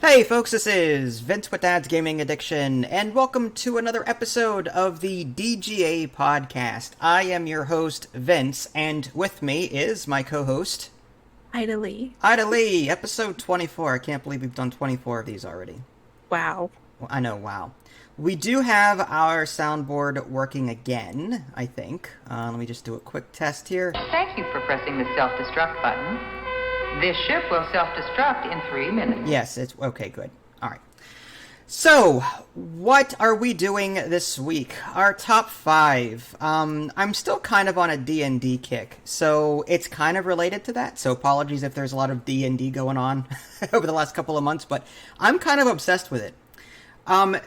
Hey folks, this is Vince with Dad's Gaming Addiction, and welcome to another episode of the DGA podcast. I am your host, Vince, and with me is my co-host, Ida Lee. Ida Lee, episode 24. I can't believe we've done 24 of these already. Wow. Well, I know, wow. We do have our soundboard working again, I think. Let me just do a quick test here. Thank you for pressing the self-destruct button. This ship will self-destruct in 3 minutes. Yes, it's okay, good. All right. So, what are we doing this week? Our top 5. I'm still kind of on a D&D kick, so it's kind of related to that. So apologies if there's a lot of D&D going on over the last couple of months, but I'm kind of obsessed with it.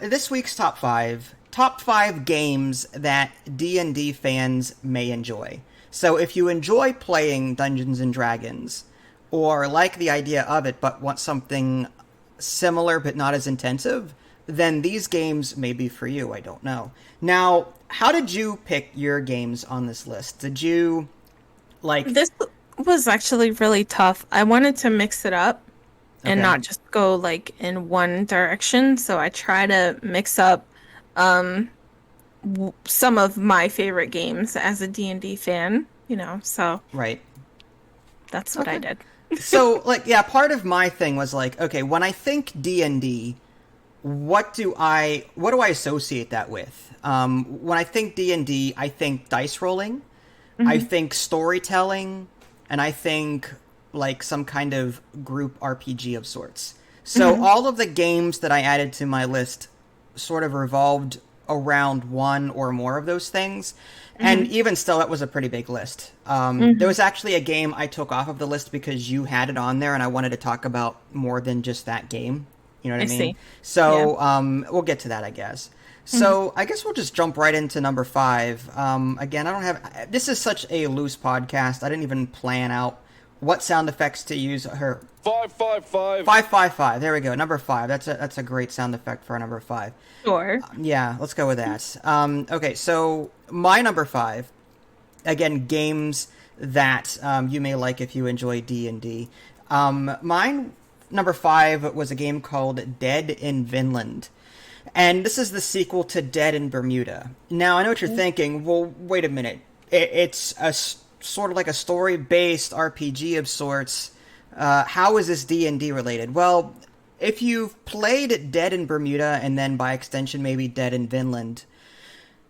This week's top 5 games that D&D fans may enjoy. So if you enjoy playing Dungeons and Dragons, or like the idea of it but want something similar but not as intensive, then these games may be for you. I don't know. Now, how did you pick your games on this list? Did you, This was actually really tough. I wanted to mix it up and not just go in one direction, so I try to mix up some of my favorite games as a D&D fan, so Right. that's what I did. So, part of my thing was okay, when I think D&D, what do I associate that with? When I think D&D, I think dice rolling, I think storytelling, and I think some kind of group RPG of sorts. So all of the games that I added to my list sort of revolved around one or more of those things. And even still, that was a pretty big list. There was actually a game I took off of the list because you had it on there and I wanted to talk about more than just that game. You know what I mean? See. So we'll get to that, I guess. So I guess we'll just jump right into number 5. Again, I don't have... This is such a loose podcast. I didn't even plan out what sound effects to use. 555. 555. There we go. Number 5. That's a great sound effect for a number 5. Sure. Yeah, let's go with that. Okay, so my number 5, again, games that you may like if you enjoy D&D. Mine, number 5, was a game called Dead in Finland. And this is the sequel to Dead in Bermuda. Now, I know what you're thinking. Well, wait a minute. It's a sort of like a story-based RPG of sorts. How is this D&D related? Well, if you've played Dead in Bermuda and then by extension maybe Dead in Finland,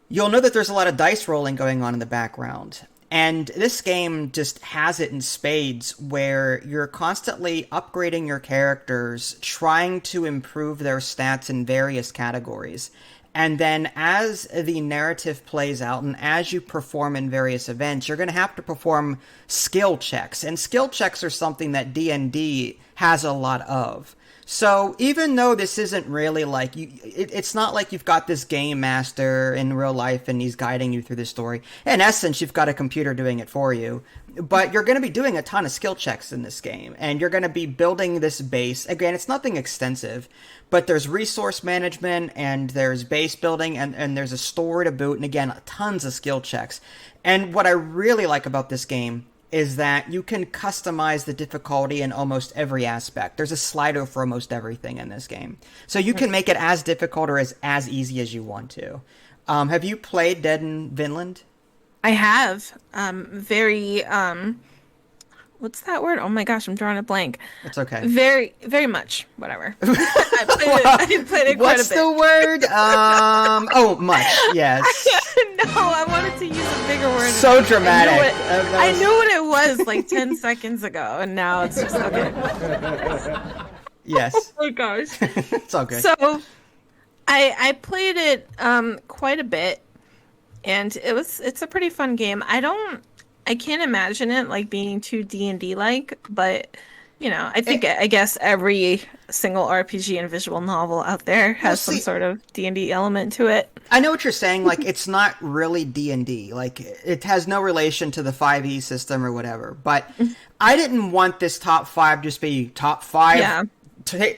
you'll know that there's a lot of dice rolling going on in the background. And this game just has it in spades where you're constantly upgrading your characters, trying to improve their stats in various categories. And then as the narrative plays out and as you perform in various events, you're going to have to perform skill checks. And skill checks are something that D&D has a lot of. So even though this isn't really it's not like you've got this game master in real life and he's guiding you through the story. In essence, you've got a computer doing it for you. But you're going to be doing a ton of skill checks in this game. And you're going to be building this base. Again, it's nothing extensive. But there's resource management and there's base building and there's a story to boot. And again, tons of skill checks. And what I really like about this game is that you can customize the difficulty in almost every aspect. There's a slider for almost everything in this game. So you can make it as difficult or as easy as you want to. Have you played Dead in Finland? I have. Very, what's that word? Oh my gosh, I'm drawing a blank. It's okay. Very, very much. Whatever. I played it quite a bit. What's the word? Much. Yes. No, I wanted to use a bigger word. So dramatic. I knew what it was 10 seconds ago, and now it's just okay. Yes. Oh my gosh. It's all good. So, I played it quite a bit, and it's a pretty fun game. I can't imagine it being too D&D but I guess every single RPG and visual novel out there has some sort of D&D element to it. I know what you're saying. It's not really D&D. It has no relation to the 5e system or whatever. But I didn't want this top 5 just be top 5. Yeah.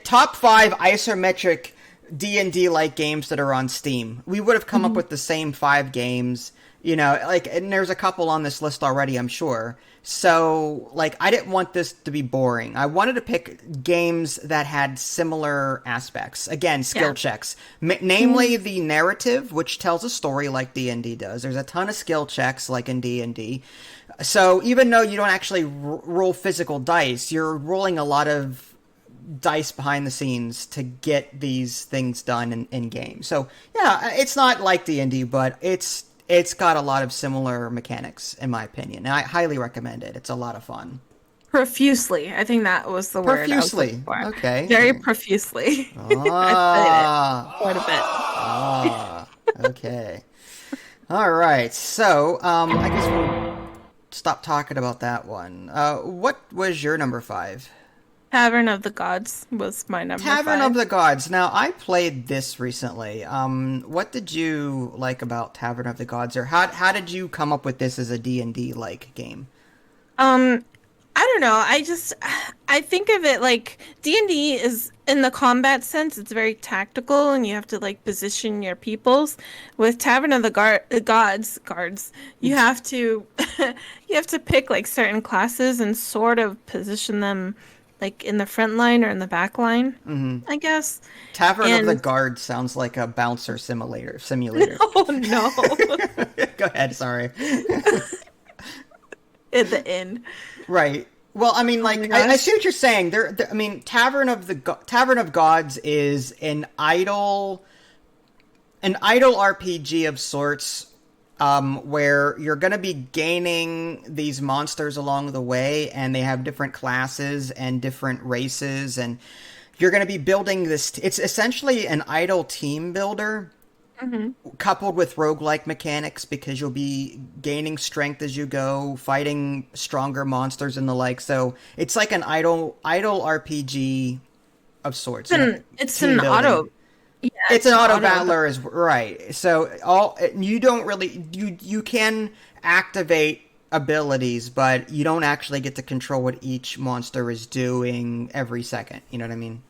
Top 5 isometric D&D like games that are on Steam. We would have come up with the same 5 games. You know, like, and there's a couple on this list already, I'm sure. So, like, I didn't want this to be boring. I wanted to pick games that had similar aspects. Again, skill checks. Namely, the narrative, which tells a story like D&D does. There's a ton of skill checks like in D&D. So, even though you don't actually roll physical dice, you're rolling a lot of dice behind the scenes to get these things done in game. So, yeah, it's not like D&D, but it's got a lot of similar mechanics, in my opinion. And I highly recommend it. It's a lot of fun. Profusely. I think that was the word. Profusely. Okay. Very profusely. Ah. I played it quite a bit. Ah. Okay. All right. So, I guess we'll stop talking about that one. What was your number 5? Tavern of the Gods was my number 5. Tavern of the Gods. Now, I played this recently. What did you like about Tavern of the Gods, or how did you come up with this as a D&D like game? I don't know. I think of it like D&D is, in the combat sense, it's very tactical, and you have to like position your peoples. With Tavern of the Gods, you have to you have to pick like certain classes and sort of position them like in the front line or in the back line, I guess. Tavern of the Guard sounds like a bouncer simulator. Oh no. Go ahead, sorry. In the inn. Right. Well, I mean, like, I see what you're saying. I mean, Tavern of Gods is an idle RPG of sorts, where you're going to be gaining these monsters along the way, and they have different classes and different races, and you're going to be building this. It's essentially an idle team builder, coupled with roguelike mechanics, because you'll be gaining strength as you go, fighting stronger monsters and the like. So it's like an idle RPG of sorts. It's an auto. Yeah, it's an auto battler, is right. So you don't really you can activate abilities, but you don't actually get to control what each monster is doing every second. You know what I mean?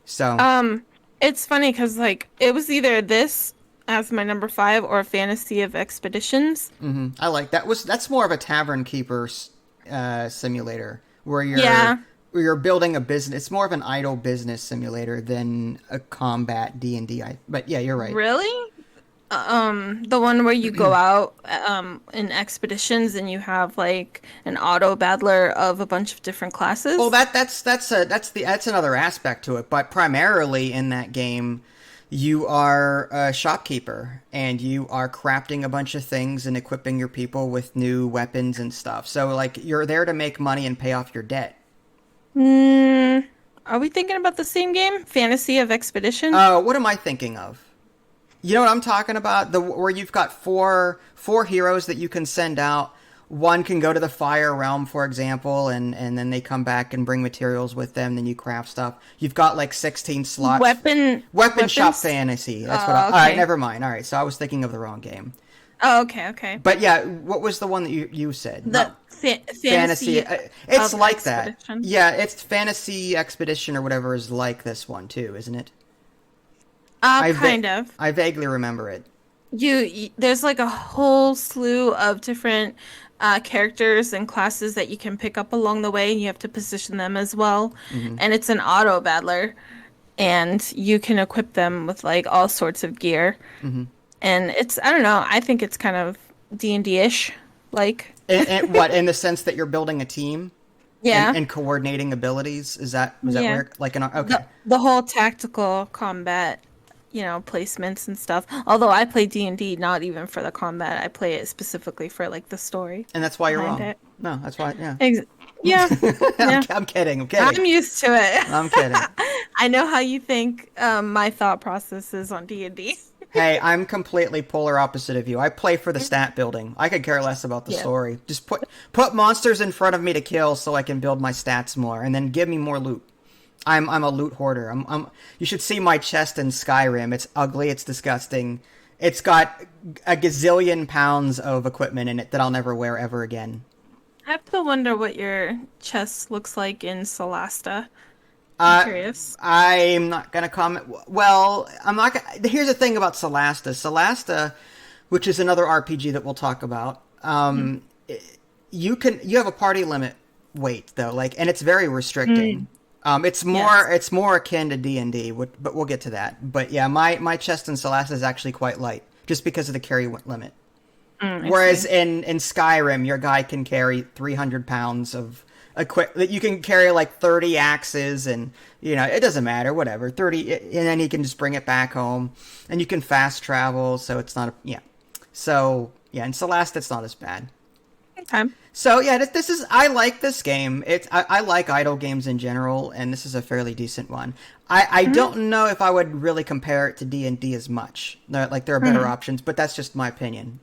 So it's funny because like it was either this as my number 5 or Fantasy of Expeditions. I like that. That's more of a tavern keeper simulator where you're building a business. It's more of an idle business simulator than a combat D&D. But yeah, you're right. Really? The one where you go out in expeditions and you have like an auto battler of a bunch of different classes. Well, that's another aspect to it. But primarily in that game, you are a shopkeeper and you are crafting a bunch of things and equipping your people with new weapons and stuff. So like you're there to make money and pay off your debt. Are we thinking about the same game? Fantasy of Expedition? What am I thinking of? You know what I'm talking about? Where you've got four heroes that you can send out. One can go to the Fire Realm, for example, and then they come back and bring materials with them. Then you craft stuff. You've got like 16 slots. Weapon Shop Fantasy. That's what. All right, never mind. All right, so I was thinking of the wrong game. Oh, okay. But yeah, what was the one that you said? The fantasy. It's like Expedition. That. Yeah, it's Fantasy Expedition or whatever is like this one too, isn't it? Kind of. I vaguely remember it. There's like a whole slew of different characters and classes that you can pick up along the way, and you have to position them as well. And it's an auto battler, and you can equip them with like all sorts of gear. And I don't know, I think it's kind of D&D-ish, like. And what, in the sense that you're building a team? Yeah. And coordinating abilities? Was that where, like, okay. The whole tactical combat, placements and stuff. Although I play D&D not even for the combat. I play it specifically for, like, the story. And that's why you're wrong. It. No, that's why, yeah. Yeah. I'm kidding. I'm used to it. I'm kidding. I know how you think my thought process is on D&D. Hey, I'm completely polar opposite of you. I play for the stat building. I could care less about the story. Just put monsters in front of me to kill so I can build my stats more, and then give me more loot. I'm a loot hoarder. You should see my chest in Skyrim. It's ugly. It's disgusting. It's got a gazillion pounds of equipment in it that I'll never wear ever again. I have to wonder what your chest looks like in Selasta. I'm curious. I'm not going to comment. Well, I'm not gonna, here's the thing about Selasta. Selasta which is another RPG that we'll talk about. You have a party limit weight though, and it's very restricting. It's more akin to D&D, but we'll get to that. But yeah, my chest in Selasta is actually quite light, just because of the carry limit. Whereas in Skyrim, your guy can carry 300 pounds of equipment. You can carry 30 axes, and it doesn't matter, whatever, 30, and then he can just bring it back home, and you can fast travel. So it's not So yeah, in Selasta, it's not as bad. Okay. So yeah, I like this game. I like idle games in general, and this is a fairly decent one. I don't know if I would really compare it to D&D as much. There are better options, but that's just my opinion,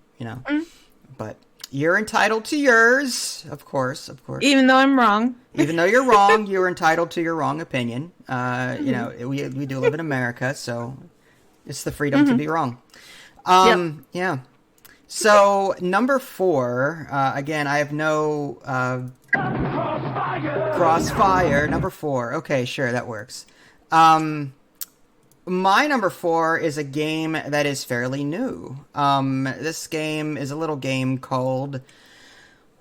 But you're entitled to yours, of course. Even though I'm wrong. Even though you're wrong, you're entitled to your wrong opinion. We do live in America, so it's the freedom to be wrong. Yeah. So, number 4, again, I have no... Crossfire! Number 4. Okay, sure, that works. My number 4 is a game that is fairly new. This game is a little game called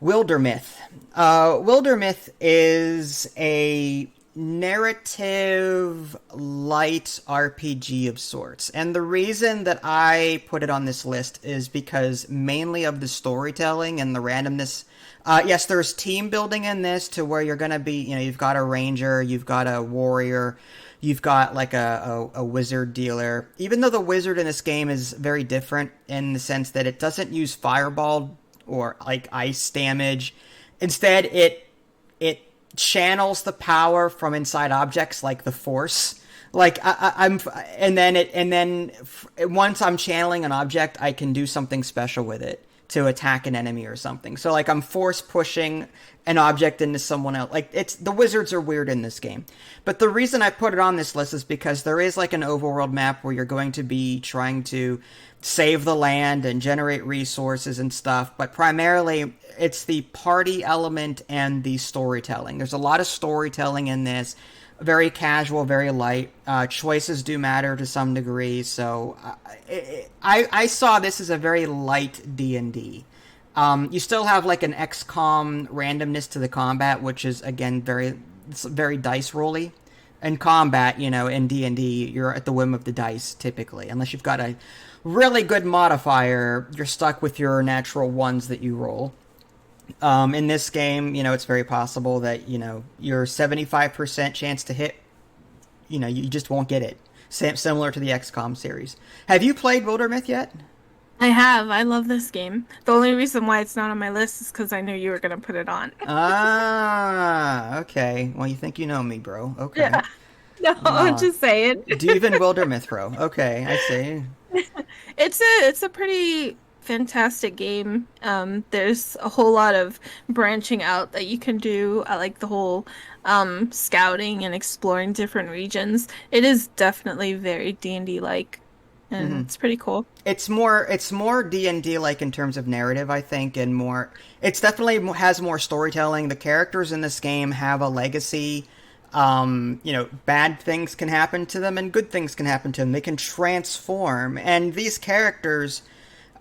Wildermyth. Wildermyth is a narrative light RPG of sorts. And the reason that I put it on this list is because mainly of the storytelling and the randomness. Yes, there's team building in this to where you're going to be, you've got a ranger, you've got a warrior, you've got a wizard dealer. Even though the wizard in this game is very different in the sense that it doesn't use fireball or ice damage. Instead, it channels the power from inside objects like the Force. Once I'm channeling an object, I can do something special with it to attack an enemy or something. So I'm force pushing an object into someone else. The wizards are weird in this game. But the reason I put it on this list is because there is an overworld map where you're going to be trying to save the land and generate resources and stuff, but primarily it's the party element and the storytelling. There's a lot of storytelling in this, very casual, very light. Choices do matter to some degree, so I saw this as a very light D&D. You still have an XCOM randomness to the combat, which is again very dice rolly. In combat, in D&D, you're at the whim of the dice typically, unless you've got a really good modifier. You're stuck with your natural ones that you roll. In this game, it's very possible that your 75% chance to hit, you just won't get it. Similar to the XCOM series. Have you played Wildermyth yet? I have. I love this game. The only reason why it's not on my list is because I knew you were going to put it on. Okay. Well, you think you know me, bro. Okay. Yeah. No, I'm just saying. Even Wildermyth, bro. Okay, I see. It's a pretty fantastic game. There's a whole lot of branching out that you can do. I like the whole scouting and exploring different regions. It is definitely very D&D like, and it's pretty cool. It's more D&D like in terms of narrative, I think, and more. It's definitely has more storytelling. The characters in this game have a legacy. Bad things can happen to them and good things can happen to them. They can transform, and these characters,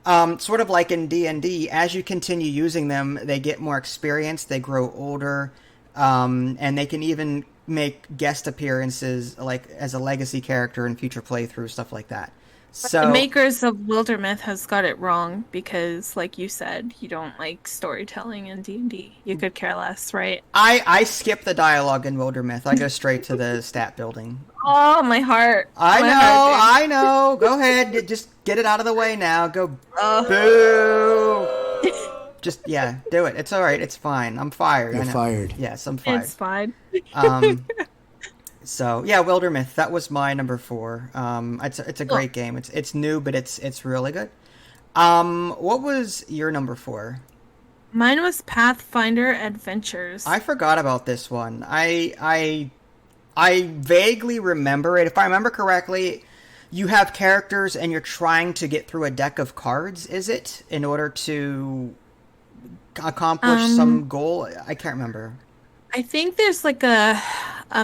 sort of like in D&D, as you continue using them, they get more experience, they grow older, and they can even make guest appearances as a legacy character in future playthroughs, stuff like that. So the makers of Wildermyth has got it wrong because, like you said, you don't like storytelling in D&D. You could care less, right? I skip the dialogue in Wildermyth. I go straight to the stat building. Oh, my heart. I know. Go ahead. Just get it out of the way now. Go. Boo. Just, do it. It's all right. It's fine. I'm fired. You're fired. Yes, I'm fired. It's fine. So yeah, Wildermyth. That was my number 4. It's a great game. It's new, but it's really good. What was your number 4? Mine was Pathfinder Adventures. I forgot about this one. I vaguely remember it. If I remember correctly, you have characters and you're trying to get through a deck of cards. Is it in order to accomplish some goal? I can't remember. I think there's like a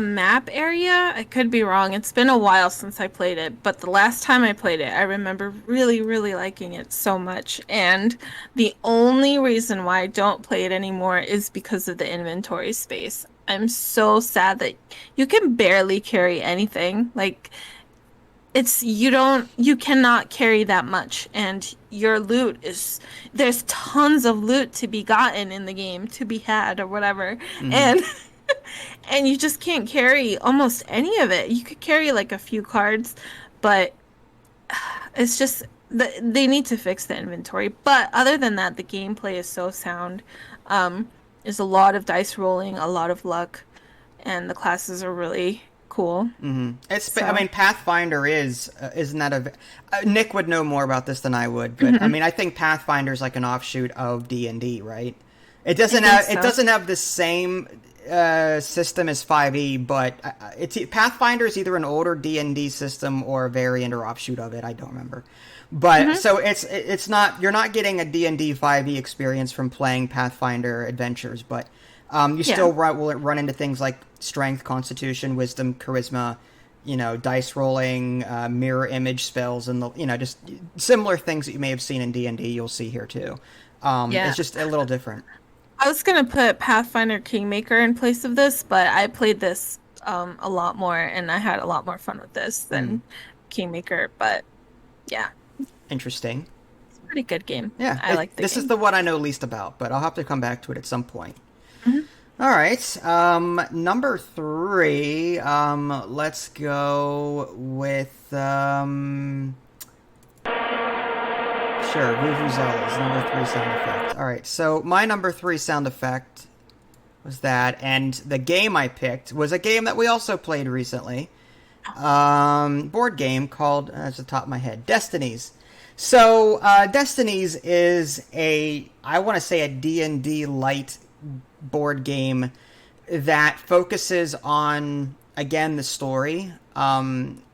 map area. I could be wrong. It's been a while since I played it, but the last time I played it, I remember really, really liking it so much. And the only reason why I don't play it anymore is because of the inventory space. I'm so sad that you can barely carry anything. Like you cannot carry that much, and your loot is there's tons of loot to be gotten in the game, to be had or whatever. And and you just can't carry almost any of it. You could carry like a few cards, but it's just they need to fix the inventory. But other than that, the gameplay is so sound. There's a lot of dice rolling, a lot of luck, and the classes are really cool. I mean, Pathfinder isn't that Nick would know more about this than I would, but I mean, I think Pathfinder's like an offshoot of D&D, right? It doesn't have the same system as 5e, but Pathfinder is either an older D&D system or a variant or offshoot of it. I don't remember, but so it's not, you're not getting a D&D 5e experience from playing Pathfinder Adventures, but you still will run into things like strength, constitution, wisdom, charisma, dice rolling, mirror image spells, and just similar things that you may have seen in D&D. You'll see here too. It's just a little different. I was gonna put Pathfinder Kingmaker in place of this, but I played this a lot more, and I had a lot more fun with this than Kingmaker. But yeah, interesting. It's a pretty good game. Yeah, I like this. Game. Is the one I know least about, but I'll have to come back to it at some point. All right, number 3. Let's go with sure, Vuvuzelas, number 3 sound effect. All right, so my number 3 sound effect was that, and the game I picked was a game that we also played recently. Board game called, at the top of my head, Destinies. So, Destinies is I want to say a D&D light board game that focuses on, again, the story.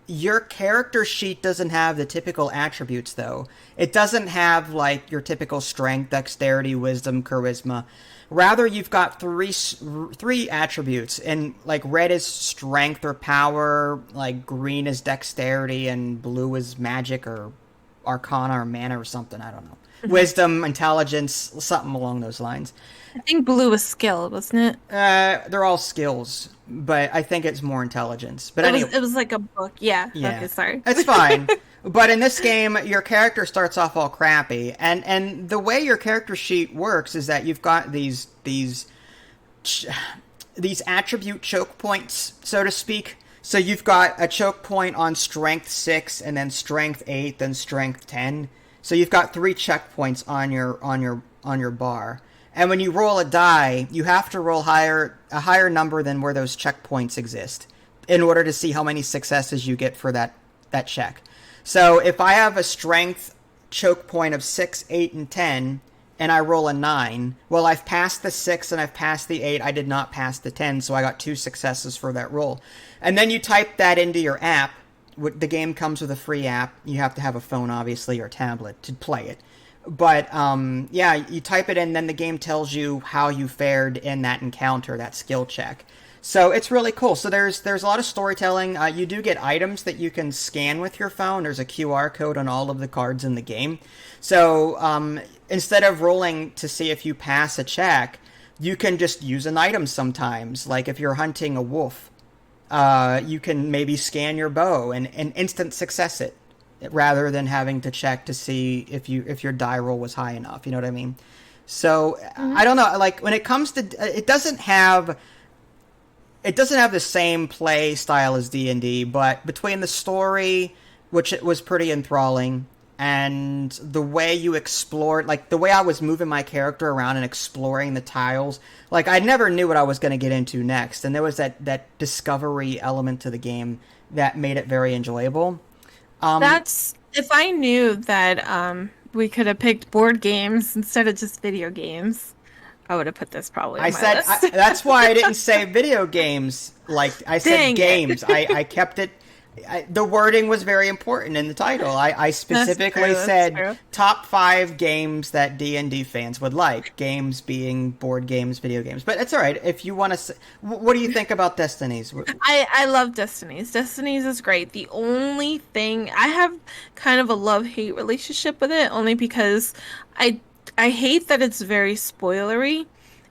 Your character sheet doesn't have the typical attributes, though. It doesn't have, like, your typical strength, dexterity, wisdom, charisma. Rather, you've got three attributes, and, like, red is strength or power, like, green is dexterity, and blue is magic or arcana or mana or something, I don't know. Wisdom, intelligence, something along those lines. I think blue was skill, wasn't it? They're all skills, but I think it's more intelligence. But anyway, it was like a book. Yeah. Yeah. Okay, sorry. It's fine. But in this game, your character starts off all crappy, and the way your character sheet works is that you've got these attribute choke points, so to speak. So you've got a choke point on strength 6, and then strength 8, then strength 10. So you've got 3 checkpoints on your bar. And when you roll a die, you have to roll a higher number than where those checkpoints exist in order to see how many successes you get for that check. So if I have a strength choke point of 6, 8, and 10, and I roll a 9, well, I've passed the 6 and I've passed the 8. I did not pass the 10, so I got 2 successes for that roll. And then you type that into your app. The game comes with a free app. You have to have a phone, obviously, or a tablet to play it. But, you type it in, then the game tells you how you fared in that encounter, that skill check. So it's really cool. So there's a lot of storytelling. You do get items that you can scan with your phone. There's a QR code on all of the cards in the game. So instead of rolling to see if you pass a check, you can just use an item sometimes. Like if you're hunting a wolf, you can maybe scan your bow and instant success it, rather than having to check to see if your die roll was high enough. You know what I mean? So I don't know. Like when it comes to, it doesn't have the same play style as D&D, but between the story, which it was pretty enthralling, and the way you explored, like the way I was moving my character around and exploring the tiles, like I never knew what I was going to get into next, and there was that discovery element to the game that made it very enjoyable. If I knew that we could have picked board games instead of just video games, I would have put this probably on my list. That's why I didn't say video games. Like I said, games. I kept it. The wording was very important in the title. I specifically said top 5 games that D&D fans would like. Games being board games, video games. But it's all right. If you want to... What do you think about Destinies? I love Destinies. Destinies is great. The only thing... I have kind of a love-hate relationship with it, only because I hate that it's very spoilery.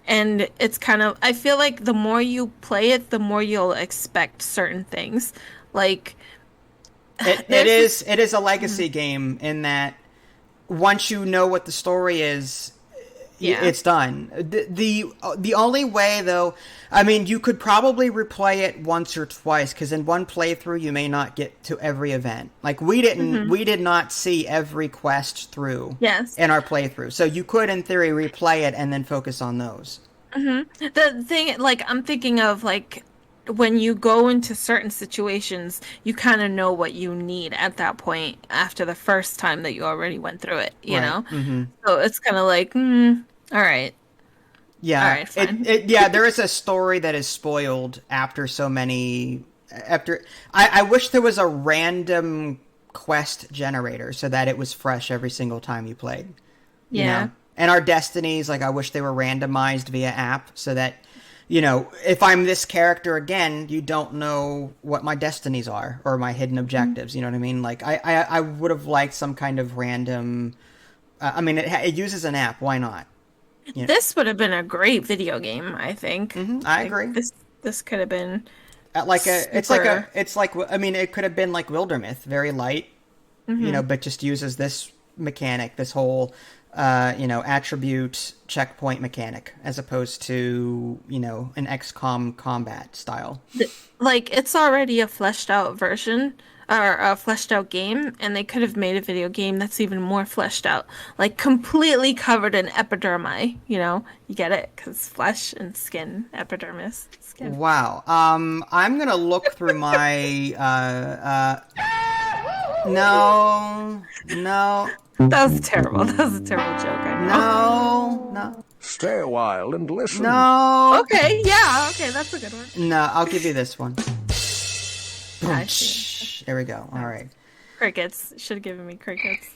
And it's kind of... I feel like the more you play it, the more you'll expect certain things. Like... It is a legacy game in that once you know what the story is, it's done. The only way, though, I mean, you could probably replay it once or twice, because in one playthrough you may not get to every event. Like, we did not see every quest through in our playthrough. So you could, in theory, replay it and then focus on those. The thing, like, I'm thinking of, like, when you go into certain situations, you kind of know what you need at that point after the first time that you already went through it, you know? So it's kind of like, all right. Yeah. All right, fine. There is a story that is spoiled after so many... I wish there was a random quest generator so that it was fresh every single time you played. Yeah. You know? And our destinies, like, I wish they were randomized via app so that... You know, if I'm this character again, you don't know what my destinies are or my hidden objectives. You know what I mean? Like, I would have liked some kind of random... I mean, it uses an app. Why not? You know? This would have been a great video game, I think. I agree. This could have been it's like I mean, it could have been like Wildermyth, very light, you know, but just uses this mechanic, this whole... attribute checkpoint mechanic, as opposed to, you know, an XCOM combat style. Like, it's already a fleshed out version, or a fleshed out game, and they could have made a video game that's even more fleshed out. Like, completely covered in epidermi, you know? You get it? Because flesh and skin, epidermis, skin. Wow. I'm gonna look through my, No. That was terrible. That was a terrible joke. I know. No. Stay a while and listen. No. Okay, yeah. Okay, that's a good one. No, I'll give you this one. I see. There we go. All right. Crickets. Should have given me crickets.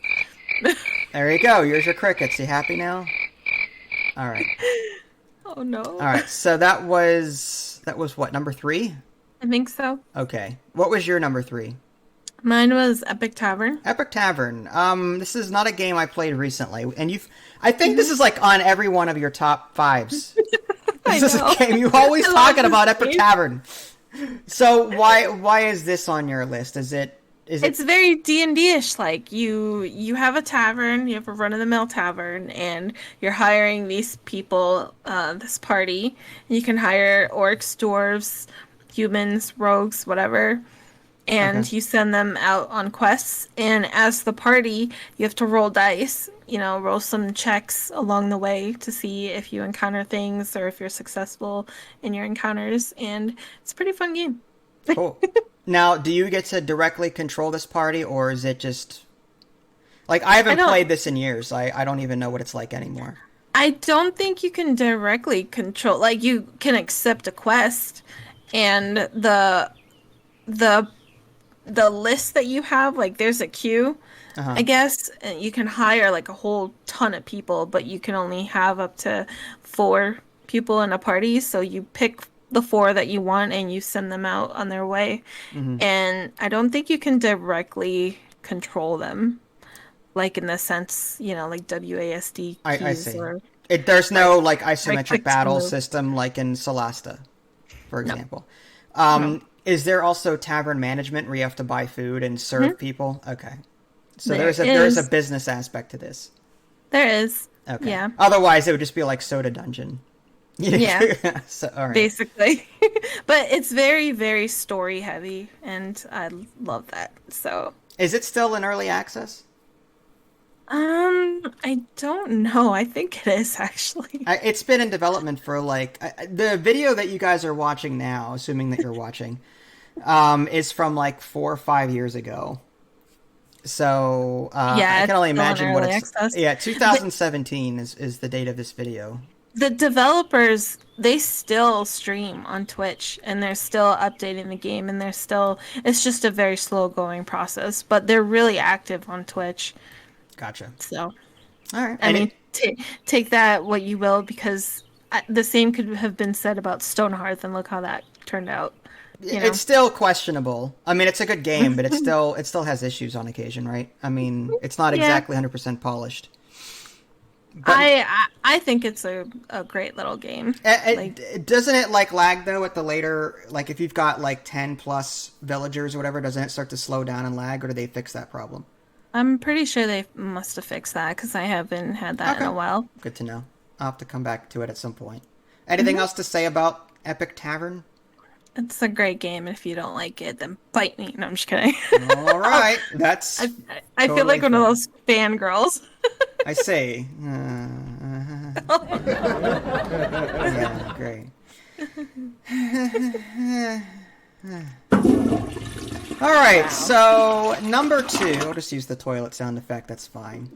There you go. Here's your crickets. You happy now? All right. Oh, no. All right. So that was what, number 3? I think so. Okay. What was your number 3? Mine was Epic Tavern. Epic Tavern. This is not a game I played recently, and I think this is like on every one of your top 5s. This is a game you're always talking about, Epic Tavern. So why is this on your list? It's very D&D-ish. Like, you have a tavern, you have a run-of-the-mill tavern, and you're hiring these people, this party. And you can hire orcs, dwarves, humans, rogues, whatever. And you send them out on quests. And as the party, you have to roll dice, you know, roll some checks along the way to see if you encounter things or if you're successful in your encounters. And it's a pretty fun game. Cool. Now, do you get to directly control this party, or is it just... Like, I haven't played this in years. I don't even know what it's like anymore. I don't think you can directly control... Like, you can accept a quest, and the list that you have, like, there's a queue, I guess, and you can hire, like, a whole ton of people, but you can only have up to 4 people in a party, so you pick the 4 that you want and you send them out on their way. And I don't think you can directly control them, like, in the sense, you know, like WASD keys. I see. Or there's no, like, isometric battle system like in Selasta, for example. No. Is there also tavern management where you have to buy food and serve people? Okay. So there's a business aspect to this. There is. Okay. Yeah. Otherwise, it would just be like Soda Dungeon. Yeah. So, all right. Basically. But it's very, very story heavy, and I love that. So. Is it still in early access? I don't know. I think it is, actually. It's been in development for, like... the video that you guys are watching now, assuming that you're watching, is from, like, 4 or 5 years ago. So, I can only imagine what it's... access. Yeah, 2017 is the date of this video. the developers, they still stream on Twitch and they're still updating the game and it's just a very slow going process, but they're really active on Twitch. Gotcha. So, All right. I mean, take that what you will, because the same could have been said about Stonehearth, and look how that turned out. It's still questionable. I mean, it's a good game, but it still has issues on occasion, right? I mean, it's not exactly 100% polished. But I think it's a great little game. Doesn't it like lag though at the later, like if you've got like 10 plus villagers or whatever, doesn't it start to slow down and lag, or do they fix that problem? I'm pretty sure they must have fixed that because I haven't had that in a while. Good to know. I'll have to come back to it at some point. Anything else to say about Epic Tavern? It's a great game, and if you don't like it, then bite me. No, I'm just kidding. All right, that's. I feel like one of those fangirls. I see. Yeah, great. All right, so number 2. I'll just use the toilet sound effect. That's fine.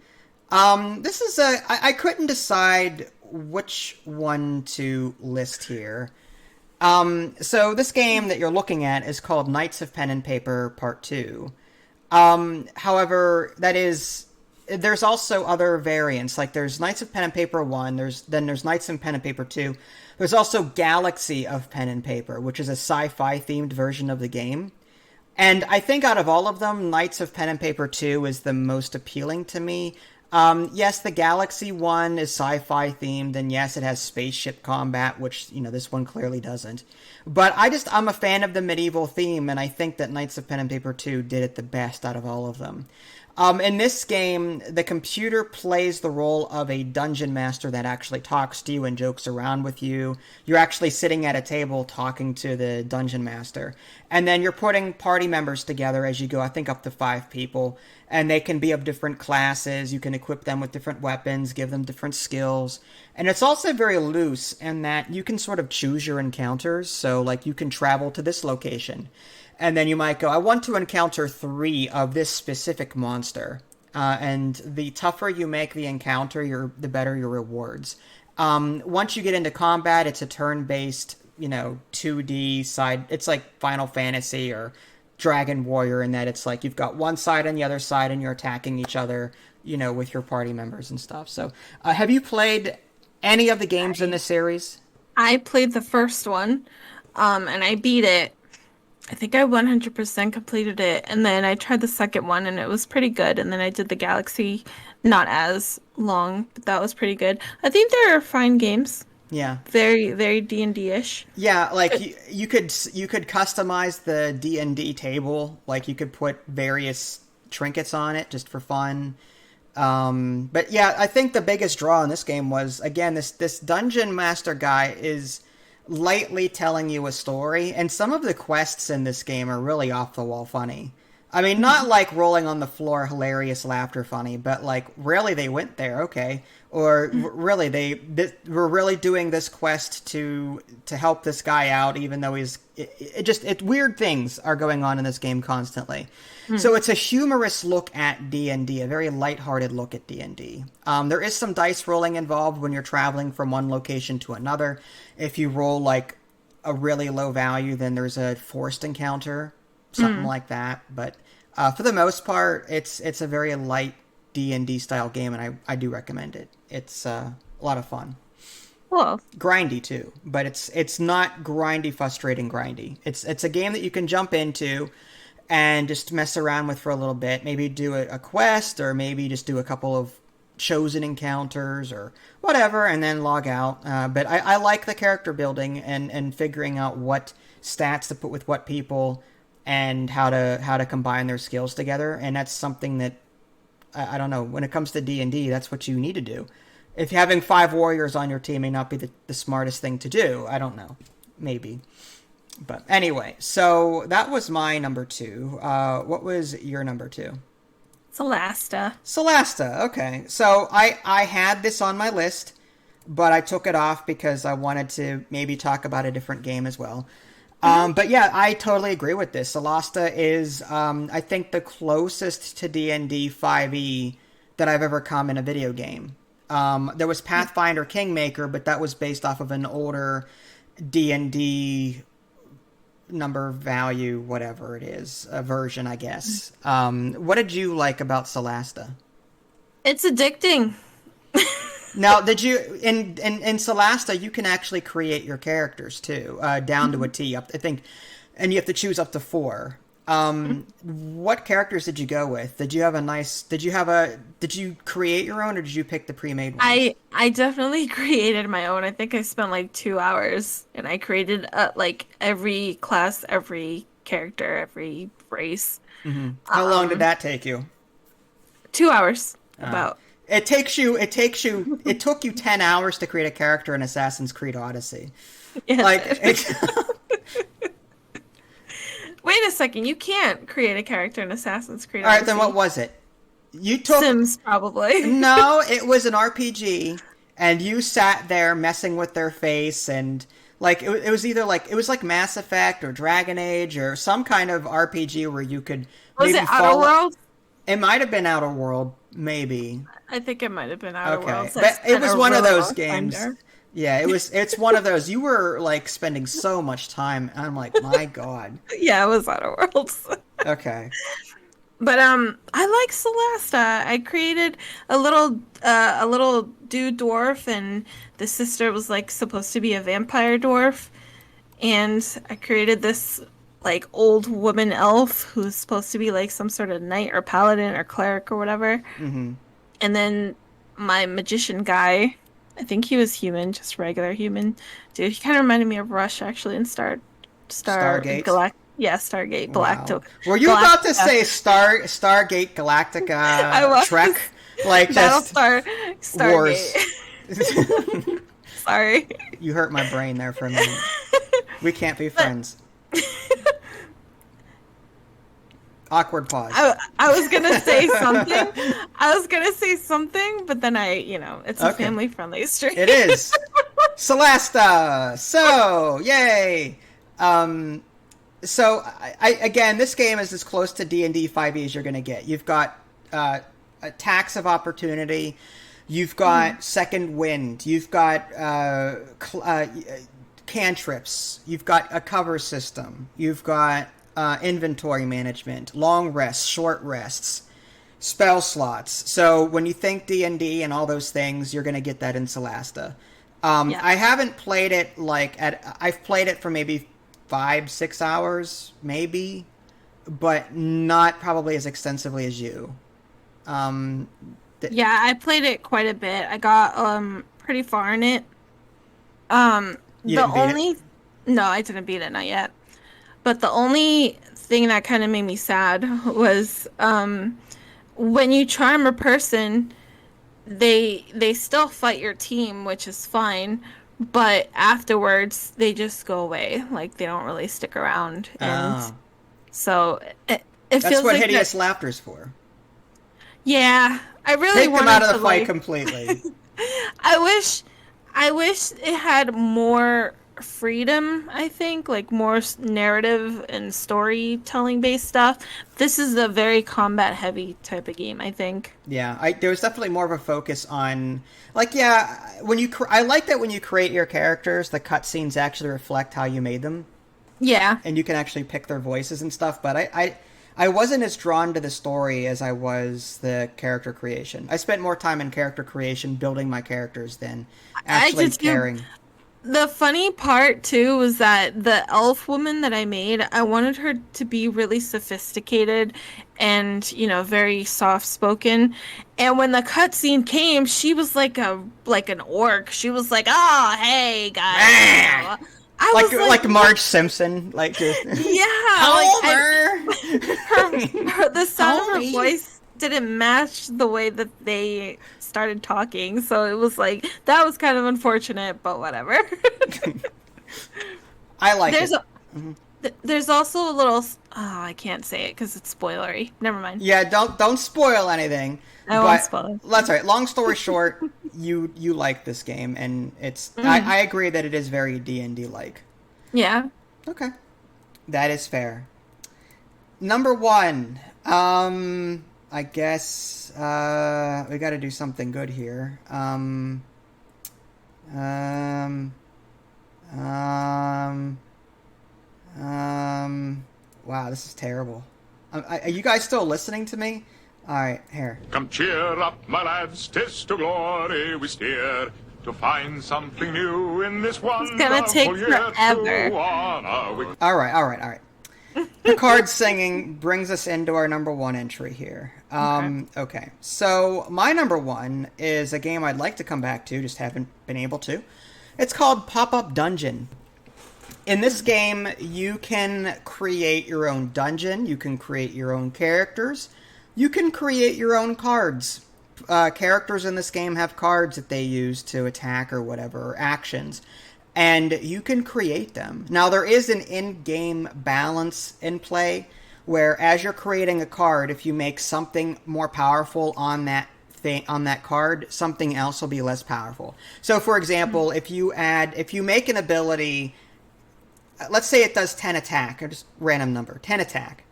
This is I couldn't decide which one to list here. So this game that you're looking at is called Knights of Pen and Paper Part 2. However, there's also other variants. Like there's Knights of Pen and Paper 1, there's Knights of Pen and Paper 2. There's also Galaxy of Pen and Paper, which is a sci-fi themed version of the game. And I think out of all of them, Knights of Pen and Paper 2 is the most appealing to me. Yes, the Galaxy one is sci-fi themed, and yes, it has spaceship combat, which, this one clearly doesn't. But I'm a fan of the medieval theme, and I think that Knights of Pen and Paper 2 did it the best out of all of them. In this game, the computer plays the role of a dungeon master that actually talks to you and jokes around with you. You're actually sitting at a table talking to the dungeon master. And then you're putting party members together as you go, I think up to 5 people. And they can be of different classes. You can equip them with different weapons, give them different skills. And it's also very loose in that you can sort of choose your encounters. So, like, you can travel to this location. And then you might go, I want to encounter 3 of this specific monster. And the tougher you make the encounter, the better your rewards. Once you get into combat, it's a turn-based, 2D side. It's like Final Fantasy or Dragon Warrior in that it's like you've got one side and the other side and you're attacking each other, with your party members and stuff. So have you played any of the games in this series? I played the first one, and I beat it. I think I 100% completed it, and then I tried the second one, and it was pretty good, and then I did the Galaxy, not as long, but that was pretty good. I think they're fine games. Yeah. Very, very D&D-ish. Yeah, like, you could customize the D&D table, like, you could put various trinkets on it, just for fun. But yeah, I think the biggest draw in this game was, again, this dungeon master guy is lightly telling you a story, and some of the quests in this game are really off the wall funny. I mean, not like rolling on the floor, hilarious laughter funny, but like, really, they went there, okay. Or really, we're really doing this quest to help this guy out, even though weird things are going on in this game constantly. So it's a humorous look at D&D, a very lighthearted look at D&D. There is some dice rolling involved when you're traveling from one location to another. If you roll like a really low value, then there's a forced encounter, something like that. But for the most part, it's a very light D&D style game, and I do recommend it. It's a lot of fun. Cool. Grindy too, but it's not grindy, frustrating grindy. It's a game that you can jump into and just mess around with for a little bit. Maybe do a quest, or maybe just do a couple of chosen encounters or whatever, and then log out. But I like the character building and figuring out what stats to put with what people and how to combine their skills together. And that's something that I don't know, when it comes to D&D, that's what you need to do. If having 5 warriors on your team may not be the smartest thing to do, I don't know. Maybe. But anyway, so that was my number 2. What was your number 2? Selasta, okay. So I had this on my list, but I took it off because I wanted to maybe talk about a different game as well. But yeah, I totally agree with this. Selasta is, I think, the closest to D&D 5e that I've ever come in a video game. There was Pathfinder Kingmaker, but that was based off of an older D&D number value, whatever it is, a version, I guess. What did you like about Selasta? It's addicting. Now, did you in Selasta you can actually create your characters too, down to a T, I think, and you have to choose up to 4. What characters did you go with? Did you create your own, or did you pick the pre-made ones? I definitely created my own. I think I spent like 2 hours and I created like every class, every character, every race. Mm-hmm. How long did that take you? 2 hours, about. It took you 10 hours to create a character in Assassin's Creed Odyssey. Yes, Like, wait a second, you can't create a character in Assassin's Creed all right, Odyssey. then what was it? You took Sims, probably. No, it was an RPG, and you sat there messing with their face, and like it was either like it was like Mass Effect or Dragon Age or some kind of RPG where you could Was maybe it Outer Worlds? It might have been Outer World, maybe. I think it might have been Outer Okay, Worlds. but it was one of those games. games. Yeah, it's one of those. You were like spending so much time, and I'm like, my God. Yeah, it was Outer Worlds. Okay. But I like Selasta. I created a little dude dwarf, and the sister was like supposed to be a vampire dwarf, and I created this like old woman elf who's supposed to be like some sort of knight or paladin or cleric or whatever. Mm-hmm. And then my magician guy, I think he was human, just regular human. Dude, he kind of reminded me of Rush actually in Stargate? Yeah, Stargate, Wow. Galactic. Were you about to say Stargate Galactica I was. Trek? Like just Stargate. wars. Sorry. You hurt my brain there for a minute. We can't be friends. Awkward pause. I was gonna say something. But then it's a family-friendly stream. It is. Celesta! So, yay! So, again, this game is as close to D&D 5e as you're going to get. You've got attacks of opportunity. You've got second wind. You've got cantrips. You've got a cover system. You've got inventory management, long rests, short rests, spell slots. So when you think D&D and all those things, you're going to get that in Selasta. Yeah. I haven't played it I've played it for maybe 5-6 hours, maybe, but not probably as extensively as you. Yeah, I played it quite a bit. I got pretty far in it. You didn't beat it? No, I didn't beat it, not yet. But the only thing that kind of made me sad was when you charm a person, they still fight your team, which is fine, but afterwards they just go away. Like they don't really stick around, and so it That's feels what like hideous laughter's for. Yeah, I really Take wanted them out of to the fight like, completely. I wish it had more freedom, I think, like more narrative and storytelling based stuff. This is a very combat heavy type of game, I think. Yeah, there was definitely more of a focus on, like, yeah, I like that when you create your characters, the cutscenes actually reflect how you made them. Yeah. And you can actually pick their voices and stuff, but I wasn't as drawn to the story as I was the character creation. I spent more time in character creation building my characters than actually caring. The funny part, too, was that the elf woman that I made, I wanted her to be really sophisticated and, very soft-spoken. And when the cutscene came, she was like an orc. She was like, "Oh, hey, guys." Like Marge Simpson, like just yeah, Homer. The sound of her voice didn't match the way that they started talking, so it was like that was kind of unfortunate, but whatever. I like it. There's also a little. Oh, I can't say it because it's spoilery. Never mind. Yeah, don't spoil anything. I won't spoil it. That's all right. Long story short, you like this game, and it's. I agree that it is very D&D like. Yeah. Okay, that is fair. Number 1. I guess we got to do something good here. Wow, this is terrible. Are you guys still listening to me? All right, here. Come cheer up, my lads, 'tis to glory we steer, to find something new in this wonderful year. It's gonna take forever. All right. The card singing brings us into our number one entry here. Okay. So my number one is a game I'd like to come back to, just haven't been able to. It's called PopUp Dungeon. In this game, you can create your own dungeon, you can create your own characters, you can create your own cards. Characters in this game have cards that they use to attack or whatever, or actions. And you can create them. Now, there is an in-game balance in play where as you're creating a card, if you make something more powerful on that card, something else will be less powerful. So, for example, if you make an ability, let's say it does 10 attack, or just random number, 10 attack,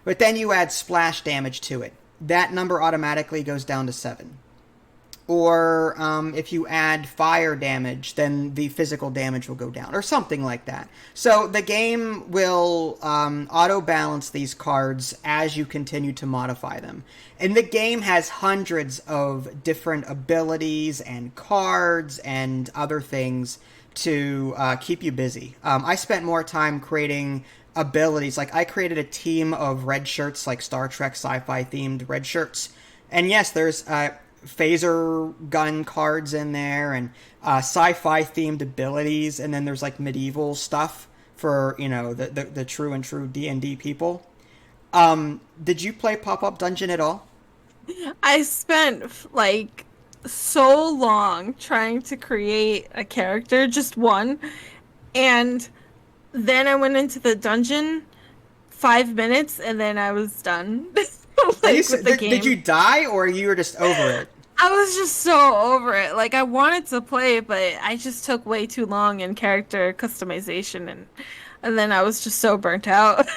but then you add splash damage to it, that number automatically goes down to 7. Or if you add fire damage, then the physical damage will go down, or something like that. So the game will auto-balance these cards as you continue to modify them. And the game has hundreds of different abilities and cards and other things to keep you busy. I spent more time creating abilities. Like, I created a team of red shirts, like Star Trek sci-fi themed red shirts. And yes, there's phaser gun cards in there and sci-fi themed abilities, and then there's like medieval stuff for, you know, the true and true D&D people. Did you play Pop-Up Dungeon at all? I spent like so long trying to create a character, just one, and then I went into the dungeon 5 minutes and then I was done. Did you die, or you were just over it? I was just so over it. Like, I wanted to play, but I just took way too long in character customization, and then I was just so burnt out.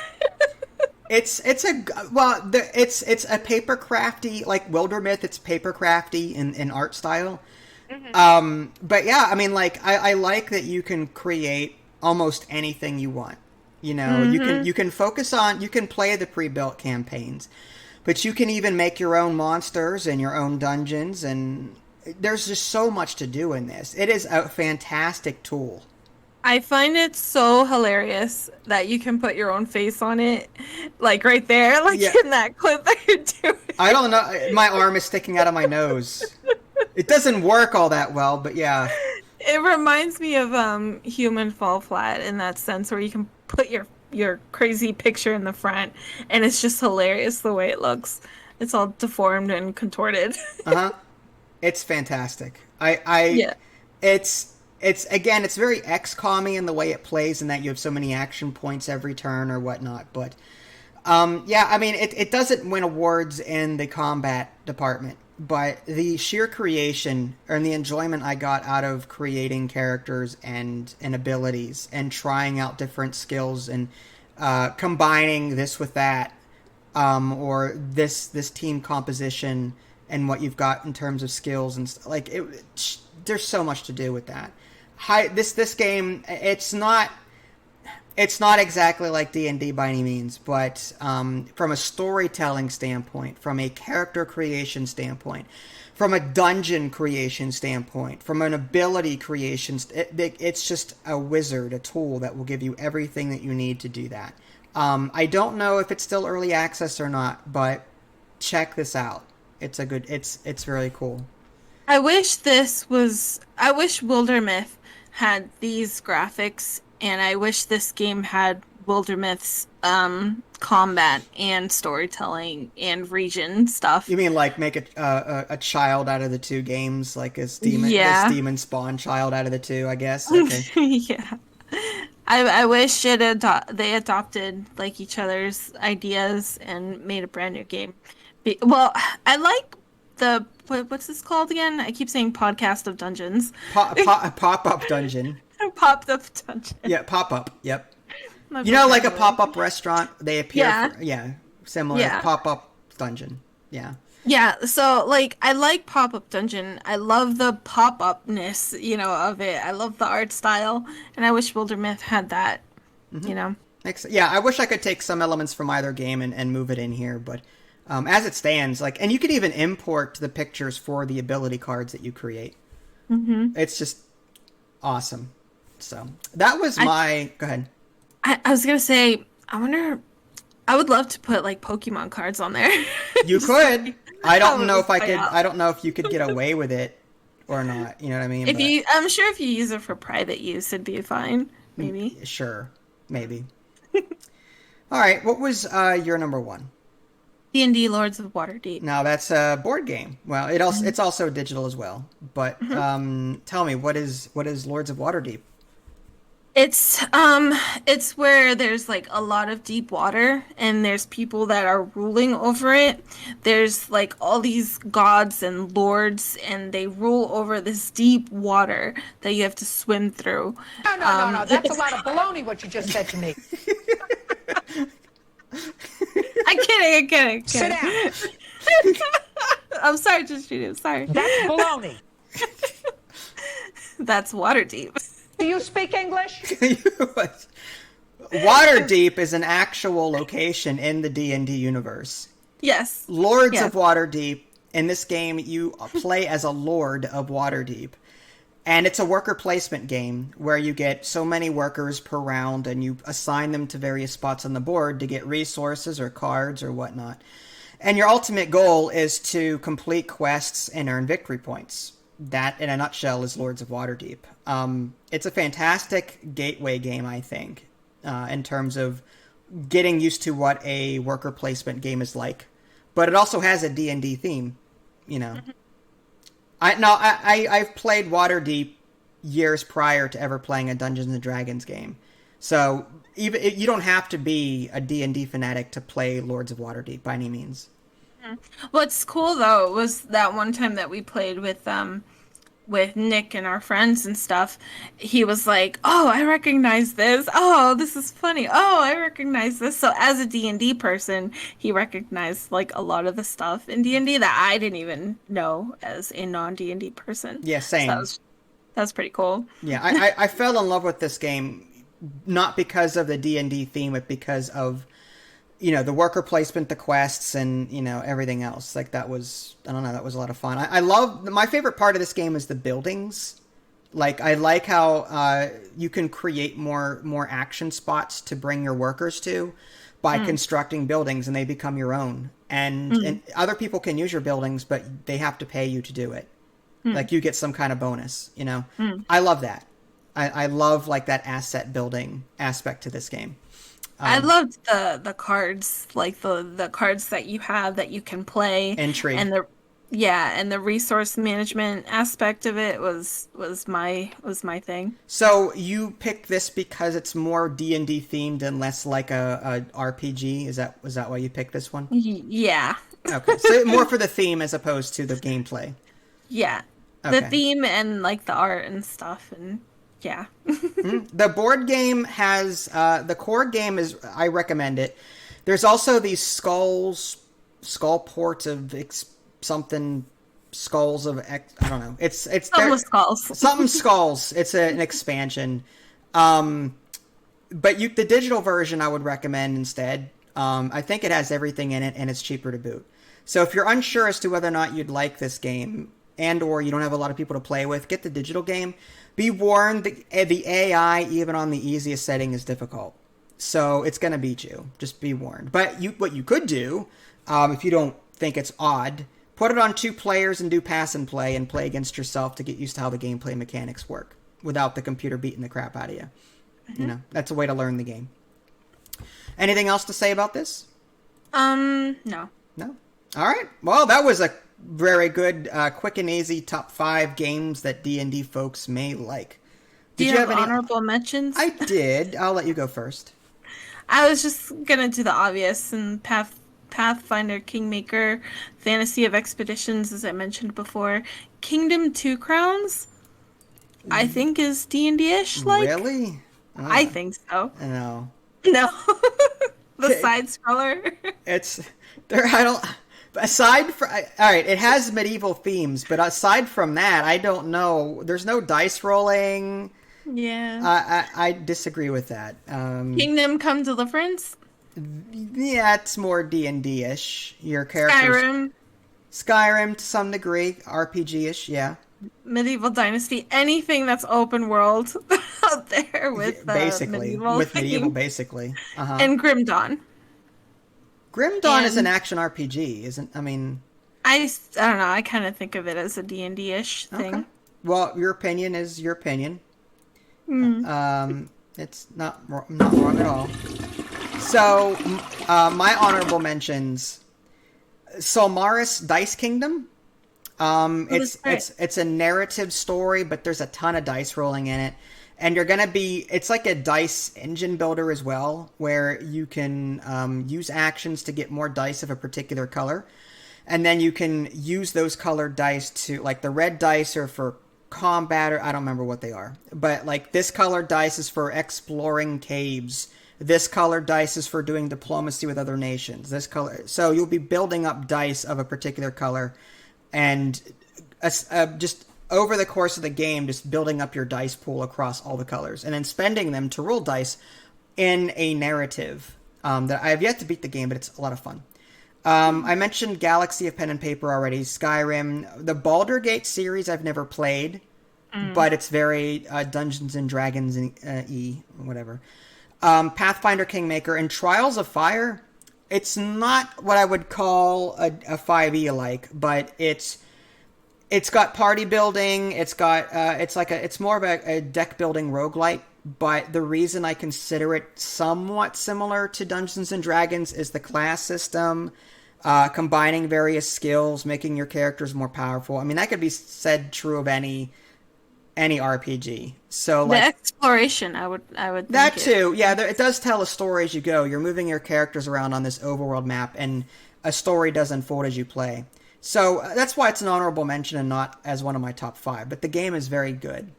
It's a paper crafty, like Wildermyth. It's paper crafty in art style. Mm-hmm. But yeah, I mean, like, I like that you can create almost anything you want. You know, mm-hmm. you can play the pre-built campaigns, but you can even make your own monsters and your own dungeons, and there's just so much to do in this. It is a fantastic tool. I find it so hilarious that you can put your own face on it, like right there, like in that clip that you're doing. I don't know. My arm is sticking out of my nose. It doesn't work all that well, but yeah. It reminds me of Human Fall Flat in that sense, where you can put your crazy picture in the front, and it's just hilarious the way it looks. It's all deformed and contorted. It's fantastic. It's very XCOM-y in the way it plays, and that you have so many action points every turn or whatnot. But I mean, it doesn't win awards in the combat department, but the sheer creation and the enjoyment I got out of creating characters and abilities and trying out different skills and combining this with that, or this team composition and what you've got in terms of skills and like it. There's so much to do with that. This game, it's not exactly like D&D by any means, but from a storytelling standpoint, from a character creation standpoint, from a dungeon creation standpoint, from an ability creation, it's just a wizard, a tool that will give you everything that you need to do that. I don't know if it's still early access or not, but check this out. It's really cool. I wish Wildermyth had these graphics, and I wish this game had Wildermyth's combat and storytelling and region stuff. You mean like make a child out of the two games, like this demon spawn child out of the two, I guess? Okay. Yeah. I wish they adopted like each other's ideas and made a brand new game. Well, I like what's this called again? I keep saying Podcast of Dungeons. Pop-Up Dungeon. Pop-Up Dungeon. Yeah, Pop-Up. Yep. You know, like a pop-up restaurant, they appear. Similar. Yeah. Pop-Up Dungeon. Yeah. Yeah, so like I like PopUp Dungeon. I love the pop-upness, of it. I love the art style, and I wish Wildermyth had that, you know. Yeah, I wish I could take some elements from either game and move it in here, but as it stands, like, and you could even import the pictures for the ability cards that you create. It's just awesome. So that was my. Go ahead. I was gonna say, I would love to put like Pokemon cards on there. You could. I don't know if I could. out. I don't know if you could get away with it or not. You know what I mean? I'm sure if you use it for private use, it'd be fine. Maybe. Sure. Maybe. All right. What was your number one? D&D Lords of Waterdeep. Now that's a board game. Well, it's also digital as well. But tell me, what is Lords of Waterdeep? It's where there's like a lot of deep water and there's people that are ruling over it. There's like all these gods and lords and they rule over this deep water that you have to swim through. No. That's a lot of baloney what you just said to me. I'm kidding. Sit down. I'm sorry, I'm sorry. That's baloney. That's Waterdeep. Do you speak English? Waterdeep is an actual location in the D&D universe. Yes. Lords of Waterdeep. In this game, you play as a Lord of Waterdeep. And it's a worker placement game where you get so many workers per round and you assign them to various spots on the board to get resources or cards or whatnot. And your ultimate goal is to complete quests and earn victory points. That, in a nutshell, is Lords of Waterdeep. It's a fantastic gateway game, I think, in terms of getting used to what a worker placement game is like. But it also has a D&D theme, you know. I've played Waterdeep years prior to ever playing a Dungeons and Dragons game. So even you don't have to be a D&D fanatic to play Lords of Waterdeep by any means. What's cool though was that one time that we played with Nick and our friends and stuff. He was like, "Oh, I recognize this. Oh, this is funny. Oh, I recognize this." So as a D&D person, he recognized like a lot of the stuff in D&D that I didn't even know as a non-D&D person. Yeah, same. So that was pretty cool. Yeah, I fell in love with this game not because of the D&D theme, but because of the worker placement, the quests, and, everything else. Like, that was a lot of fun. I love, my favorite part of this game is the buildings. Like, I like how you can create more action spots to bring your workers to by constructing buildings, and they become your own. And other people can use your buildings, but they have to pay you to do it. Like, you get some kind of bonus, I love that. I love, like, that asset building aspect to this game. I loved the cards, like the cards that you have that you can play. Entry. And the resource management aspect of it was my thing. So you picked this because it's more D&D themed and less like a RPG? Was that why you picked this one? Yeah. Okay. So more for the theme as opposed to the gameplay. Yeah. Okay. The theme and like the art and stuff and yeah. The board game has the core game is, I recommend it. There's also these skull ports of skulls of I don't know. It's something with skulls. Something skulls. It's an expansion. But the digital version I would recommend instead. I think it has everything in it and it's cheaper to boot. So if you're unsure as to whether or not you'd like this game and or you don't have a lot of people to play with, get the digital game. Be warned, the AI, even on the easiest setting, is difficult. So it's going to beat you. Just be warned. But what you could do, if you don't think it's odd, put it on 2 players and do pass and play against yourself to get used to how the gameplay mechanics work without the computer beating the crap out of you. That's a way to learn the game. Anything else to say about this? No. No? All right. Well, that was a very good, quick and easy top 5 games that D&D folks may like. Do you have any honorable mentions? I did. I'll let you go first. I was just gonna do the obvious and Pathfinder Kingmaker, Fantasy of Expeditions, as I mentioned before. Kingdom 2 Crowns, I think is D&D-ish. Like, really? I think so. No. No. The side scroller. It's there. I don't. Aside from, all right, it has medieval themes, but aside from that, I don't know. There's no dice rolling. Yeah. I disagree with that. Kingdom Come Deliverance. Yeah, it's more D&D-ish. Your characters. Skyrim to some degree, RPG-ish, yeah. Medieval Dynasty, anything that's open world out there with basically medieval with medieval, theme. basically. And Grim Dawn. Grim Dawn is an action RPG, isn't? I mean, I don't know. I kind of think of it as a D&D-ish thing. Okay. Well, your opinion is your opinion. It's not wrong at all. So, my honorable mentions: Solmaris Dice Kingdom. It's a narrative story, but there's a ton of dice rolling in it. And it's like a dice engine builder as well, where you can use actions to get more dice of a particular color. And then you can use those colored dice to, like the red dice are for combat, or I don't remember what they are. But like this colored dice is for exploring caves. This colored dice is for doing diplomacy with other nations. So you'll be building up dice of a particular color. And just over the course of the game, just building up your dice pool across all the colors, and then spending them to roll dice in a narrative that I have yet to beat the game, but it's a lot of fun. I mentioned Galaxy of Pen and Paper already, Skyrim. The Baldur's Gate series I've never played, but it's very Dungeons and Dragons and whatever. Pathfinder Kingmaker and Trials of Fire. It's not what I would call a 5e like, but it's got party building. It's got it's more of a deck building roguelite. But the reason I consider it somewhat similar to Dungeons and Dragons is the class system, combining various skills, making your characters more powerful. I mean, that could be said true of any RPG. So the exploration, I would think that too. Yeah, it does tell a story as you go. You're moving your characters around on this overworld map, and a story does unfold as you play. So that's why it's an honorable mention and not as one of my top 5. But the game is very good.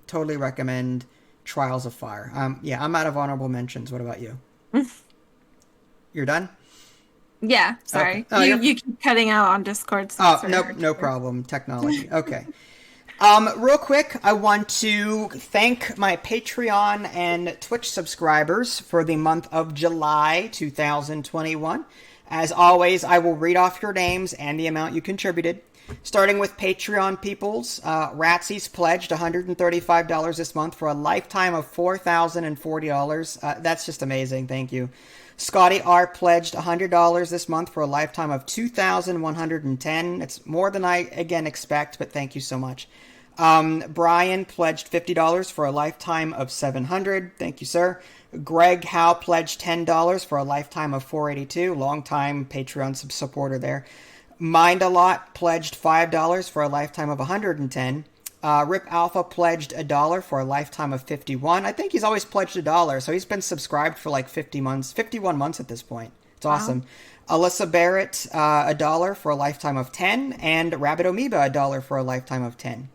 Totally recommend Trials of Fire. Yeah, I'm out of honorable mentions. What about you? You're done? Yeah, sorry. Okay. You keep cutting out on Discord. So no problem. Technology. Okay. Real quick, I want to thank my Patreon and Twitch subscribers for the month of July 2021. As always, I will read off your names and the amount you contributed. Starting with Patreon peoples, Ratsy's pledged $135 this month for a lifetime of $4,040. That's just amazing. Thank you. Scotty R pledged $100 this month for a lifetime of $2,110. It's more than I, again, expect, but thank you so much. Brian pledged $50 for a lifetime of $700. Thank you, sir. Greg Howe pledged $10 for a lifetime of $482. Longtime Patreon supporter there. Mind a Lot pledged $5 for a lifetime of $110. Rip Alpha pledged $1 for a lifetime of $51. I think he's always pledged $1, so he's been subscribed for like 51 months at this point. It's awesome. Wow. Alyssa Barrett, $1 for a lifetime of 10, and Rabbit Amoeba, $1 for a lifetime of 10.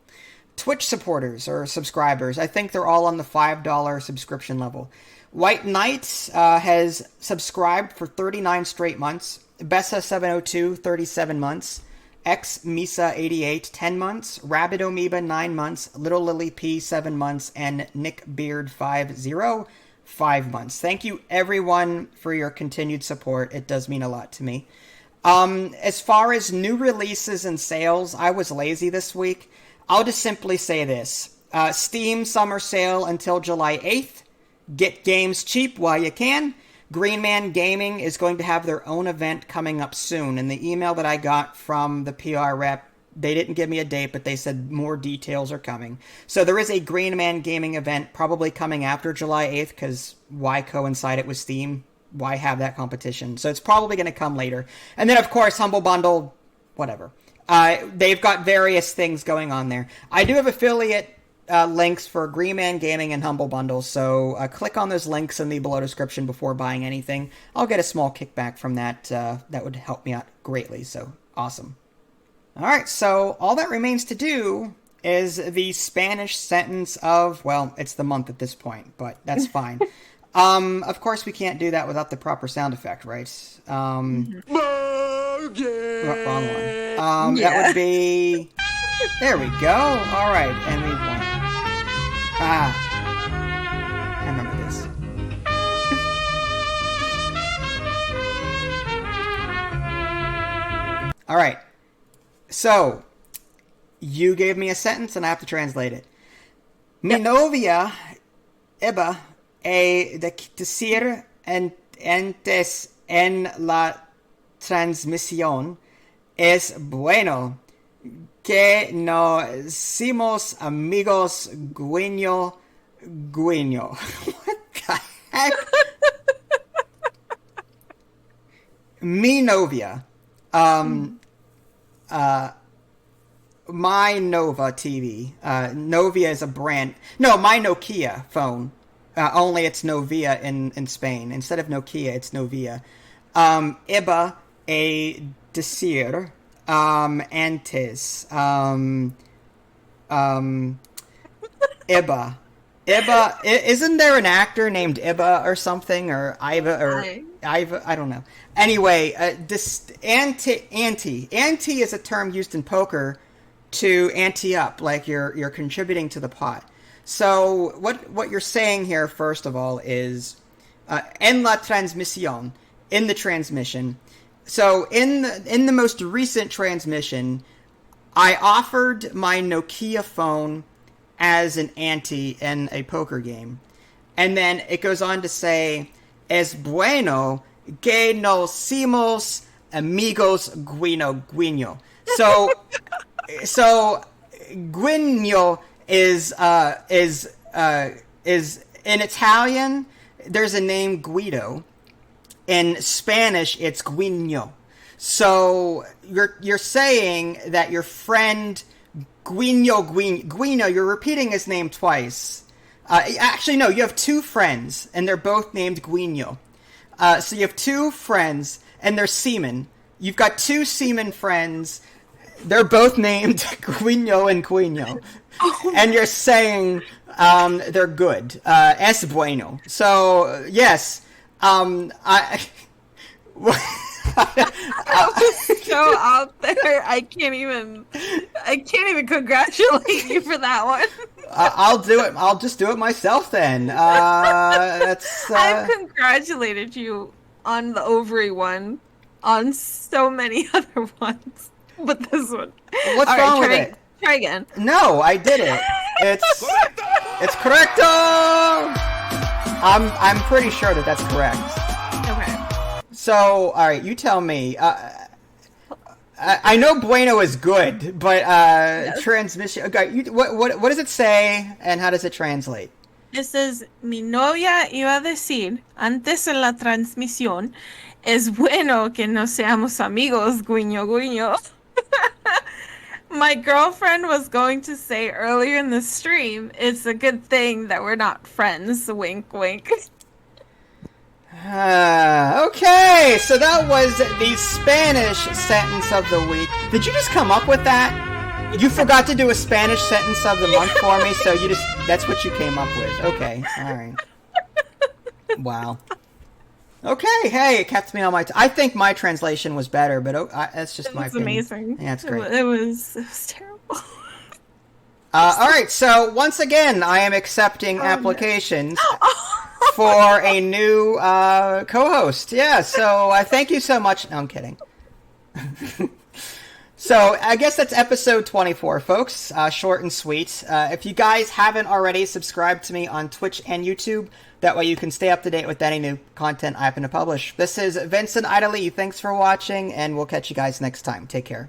Twitch supporters or subscribers, I think they're all on the $5 subscription level. White Knight has subscribed for 39 straight months. Bessa702, 37 months. X Misa 88, 10 months. Rabbit Amoeba, 9 months. Little Lily P, 7 months. And Nick Beard 50, 5 months. Thank you, everyone, for your continued support. It does mean a lot to me. As far as new releases and sales, I was lazy this week. I'll just simply say this. Steam Summer Sale until July 8th. Get games cheap while you can. Green Man Gaming is going to have their own event coming up soon. In the email that I got from the PR rep, they didn't give me a date, but they said more details are coming. So there is a Green Man Gaming event probably coming after July 8th, because why coincide it with Steam? Why have that competition? So it's probably going to come later. And then, of course, Humble Bundle, whatever. They've got various things going on there. I do have affiliate links for Green Man Gaming and Humble Bundle, so click on those links in the below description before buying anything. I'll get a small kickback from that. That would help me out greatly, so awesome. Alright, so all that remains to do is the Spanish sentence of, well, it's the month at this point, but that's fine. Of course we can't do that without the proper sound effect, right? Wrong one. That would be... There we go. All right, and we won. I remember this. All right. So, you gave me a sentence and I have to translate it. Mi novia iba a decir antes en la transmisión es bueno que no somos amigos guiño. What the heck? Mi novia. My Nova TV. Novia is a brand. No, my Nokia phone. Only it's Novia in Spain. Instead of Nokia, it's Novia. Iba a decir antes. Iba. Isn't there an actor named Iba or something? Or Iva or Iva? I don't know. Anyway, ante is a term used in poker to ante up, like you're contributing to the pot. So what you're saying here, first of all, is en la transmisión, in the transmission. So in the most recent transmission, I offered my Nokia phone as an ante in a poker game, and then it goes on to say, es bueno que nos somos amigos guiño. So guiño is in Italian. There's a name Guido. In Spanish, it's guiño. So you're saying that your friend Guiño, you're repeating his name twice. Actually, no, you have two friends, and they're both named Guiño. So you have two friends, and they're seamen. You've got two seamen friends. They're both named Guiño and Guiño. And you're saying they're good. Es bueno. So, yes. That was so out there. I can't even congratulate you for that one. I'll do it. I'll just do it myself then. I've congratulated you on the ovary one, on so many other ones, but this one. What's wrong with it? Try again. No, I did it. It's correcto. I'm pretty sure that's correct. Okay. So, all right, you tell me. I know bueno is good, but yes. Transmission. Okay, what does it say, and how does it translate? It says, mi novia iba a decir antes en la transmisión, es bueno que no seamos amigos, guiño guiño. My girlfriend was going to say earlier in the stream, it's a good thing that we're not friends, wink wink. Okay, so that was the Spanish sentence of the week. Did you just come up with that? You forgot to do a Spanish sentence of the month for me, so that's what you came up with. Okay, alright. Wow. Okay, hey, it kept me on my... I think my translation was better, but that's just my opinion. It was amazing. Yeah, it's great. It was terrible. Alright, so once again, I am accepting applications for a new co-host. Yeah, so thank you so much. No, I'm kidding. So I guess that's episode 24, folks. Short and sweet. If you guys haven't already, subscribed to me on Twitch and YouTube. That way you can stay up to date with any new content I happen to publish. This is Vincent Idley. Thanks for watching, and we'll catch you guys next time. Take care.